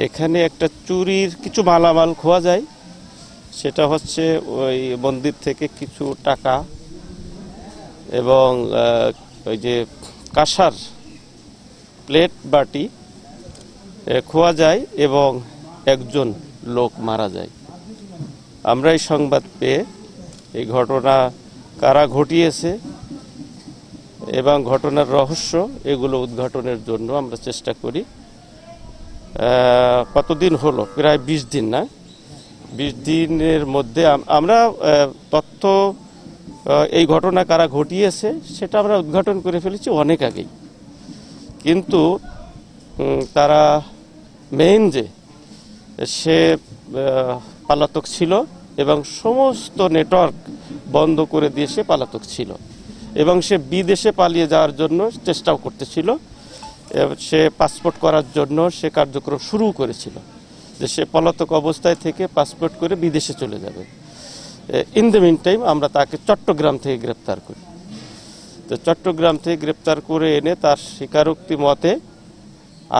এখানে একটা চুরির কিছু মালামাল খোয়া যায়, সেটা হচ্ছে ওই মন্দির থেকে কিছু টাকা এবং ওই যে কাঁসার প্লেট বাটি খোয়া যায় এবং একজন লোক মারা যায়। আমরা এই সংবাদ পেয়ে এই ঘটনা কারা ঘটিয়েছে এবং ঘটনার রহস্য এগুলো উদ্ঘাটনের জন্য আমরা চেষ্টা করি। কতদিন হলো? প্রায় 20 দিন, না 20 দিনের মধ্যে আমরা তথ্য এই ঘটনা কারা ঘটিয়েছে সেটা আমরা উদ্ঘাটন করে ফেলেছি অনেক আগেই, কিন্তু তারা মেইন যে সে পলাতক ছিল এবং সমস্ত নেটওয়ার্ক বন্ধ করে দিয়ে সে পলাতক ছিল এবং সে বিদেশে পালিয়ে যাওয়ার জন্য চেষ্টাও করতেছিল। সে পাসপোর্ট করার জন্য সে কার্যক্রম শুরু করেছিল যে সে পলাতক অবস্থায় থেকে পাসপোর্ট করে বিদেশে চলে যাবে। ইন দ্য মিন টাইম আমরা তাকে চট্টগ্রাম থেকে গ্রেপ্তার করি। তো চট্টগ্রাম থেকে গ্রেপ্তার করে এনে তার স্বীকারোক্তি মতে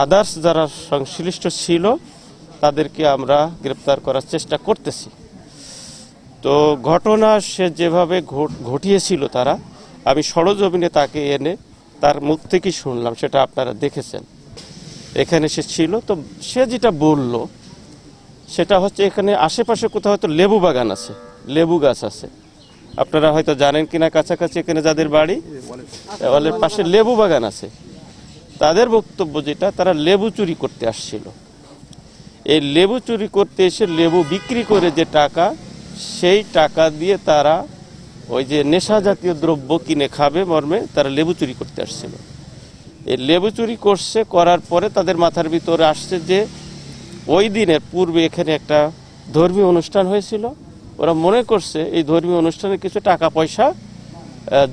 আদার্স যারা সংশ্লিষ্ট ছিল তাদেরকে আমরা গ্রেপ্তার করার চেষ্টা করতেছি। তো ঘটনা সে যেভাবে ঘটিয়েছিল তারা, আমি সরজমিনে তাকে এনে তার মুখ থেকেই শুনলাম, সেটা আপনারা দেখেছেন। এখানে সে ছিল, তো সে যেটা বলল সেটা হচ্ছে এখানে আশেপাশে কোথাও হয়তো লেবু বাগান আছে, লেবু গাছ আছে, আপনারা হয়তো জানেন কিনা, কাছাকাছি এখানে যাদের বাড়ি ওয়ালের পাশে লেবু বাগান আছে। তাদের বক্তব্য যেটা, তারা লেবু চুরি করতে আসছিল। এই লেবু চুরি করতে এসে লেবু বিক্রি করে যে টাকা, সেই টাকা দিয়ে তারা ওই যে নেশা জাতীয় দ্রব্য কিনে খাবে মর্মে তারা লেবু চুরি করতে আসছিল। এই লেবু চুরি করছে, করার পরে তাদের মাথার ভিতরে আসছে যে ওই দিনের পূর্বে এখানে একটা ধর্মীয় অনুষ্ঠান হয়েছিল। ওরা মনে করছে এই ধর্মীয় অনুষ্ঠানে কিছু টাকা পয়সা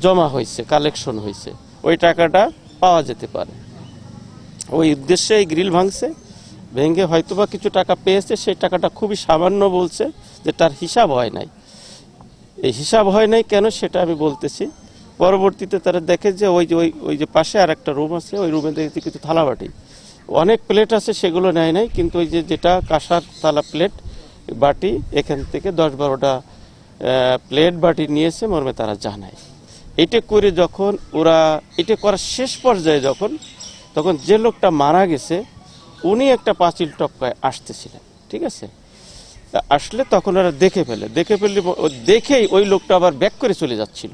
জমা হয়েছে, কালেকশন হয়েছে, ওই টাকাটা পাওয়া যেতে পারে। ওই উদ্দেশ্যে এই গ্রিল ভাঙছে, ভেঙে হয়তোবা কিছু টাকা পেয়েছে। সেই টাকাটা খুবই সামান্য বলছে যে তার হিসাব হয় নাই। এই হিসাব হয় নাই কেন সেটা আমি বলতেছি। পরবর্তীতে তারা দেখে যে ওই যে পাশে আর একটা রুম আছে, ওই রুমে দেখেছি কিছু থালাবাটি, অনেক প্লেট আছে, সেগুলো নেয় নাই, কিন্তু ওই যেটা কাঁসার থালা প্লেট বাটি, এখান থেকে 10-12টা প্লেট বাটি নিয়েছে মর্মে তারা জানায়। এটা করে যখন ওরা এটা করার শেষ পর্যায়ে তখন যে লোকটা মারা গেছে উনি একটা পাঁচিল টপকায় আসতেছিলেন, ঠিক আছে। আসলে তখন ওরা দেখে ফেলে, দেখেই ওই লোকটা আবার ব্যাক করে চলে যাচ্ছিল,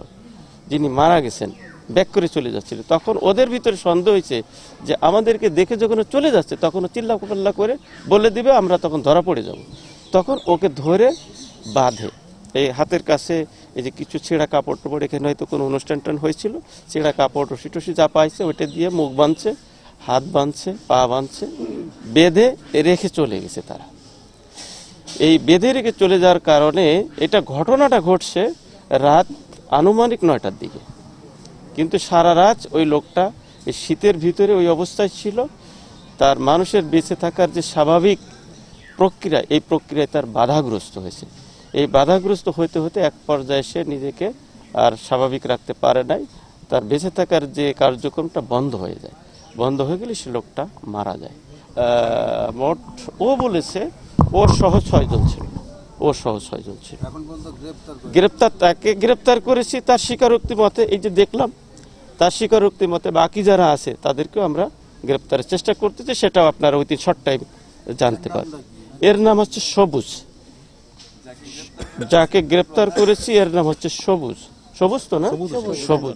যিনি মারা গেছেন ব্যাক করে চলে যাচ্ছিল। তখন ওদের ভিতরে সন্দেহ হয়েছে যে আমাদেরকে দেখে যখন চলে যাচ্ছে তখন চিল্লা করে বলে দিবে, আমরা তখন ধরা পড়ে যাব। তখন ওকে ধরে বাঁধে, এই হাতের কাছে এই যে কিছু ছেঁড়া কাপড় টাপড়, এখানে হয়তো কোনো অনুষ্ঠান হয়েছিল, ছেঁড়া কাপড় রশি টসি যা পাইছে ওইটা দিয়ে মুখ বাঁধছে, হাত বাঁধছে, পা বাঁধছে, বেঁধে রেখে চলে গেছে তারা। এই বেঁধে রেখে চলে যাওয়ার কারণে এটা ঘটনাটা ঘটছে রাত আনুমানিক 9টার দিকে, কিন্তু সারা রাত ওই লোকটা এই শীতের ভিতরে ওই অবস্থায় ছিল। তার মানুষের বেঁচে থাকার যে স্বাভাবিক প্রক্রিয়া, এই প্রক্রিয়ায় তার বাধাগ্রস্ত হয়েছে। এই বাধাগ্রস্ত হইতে হতে এক পর্যায়ে সে নিজেকে আর স্বাভাবিক রাখতে পারে নাই, তার বেঁচে থাকার যে কার্যক্রমটা বন্ধ হয়ে যায়। বন্ধ হয়ে গেলে সে লোকটা মারা যায়। মোট ও বলেছে ওর সহ 6 জন ছিল, ওর সহ 6 জন ছিল। তাকে গ্রেপ্তার করেছি তার স্বীকারোক্তি মতে, এই যে দেখলাম তার স্বীকারোক্তি মতে বাকি যারা আছে তাদেরকেও আমরা গ্রেপ্তারের চেষ্টা করতেছি, সেটাও আপনারা উইথিন শর্ট টাইম জানতে পারবেন। এর নাম হচ্ছে সবুজ, যাকে গ্রেপ্তার করেছি এর নাম হচ্ছে সবুজ। সবুজ তো না? সবুজ।